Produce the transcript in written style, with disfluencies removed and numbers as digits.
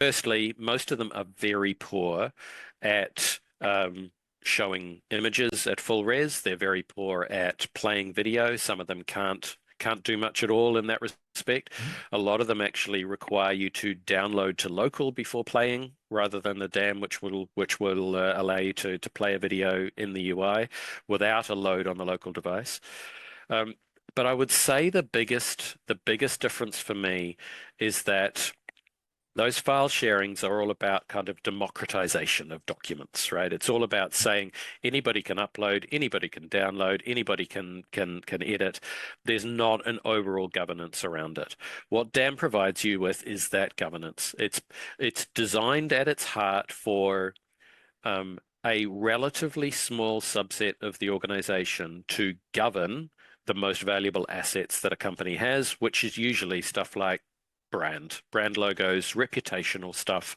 firstly, most of them are very poor at showing images at full res. They're very poor at playing video. Some of them can't do much at all in that respect. A lot of them actually require you to download to local before playing, rather than the DAM, which will allow you to play a video in the UI without a load on the local device. Um, but I would say the biggest difference for me is that those file sharings are all about kind of democratization of documents, right? It's all about saying anybody can upload, anybody can download, anybody can edit. There's not an overall governance around it. What DAM provides you with is that governance. It's designed at its heart for a relatively small subset of the organization to govern the most valuable assets that a company has, which is usually stuff like brand logos, reputational stuff,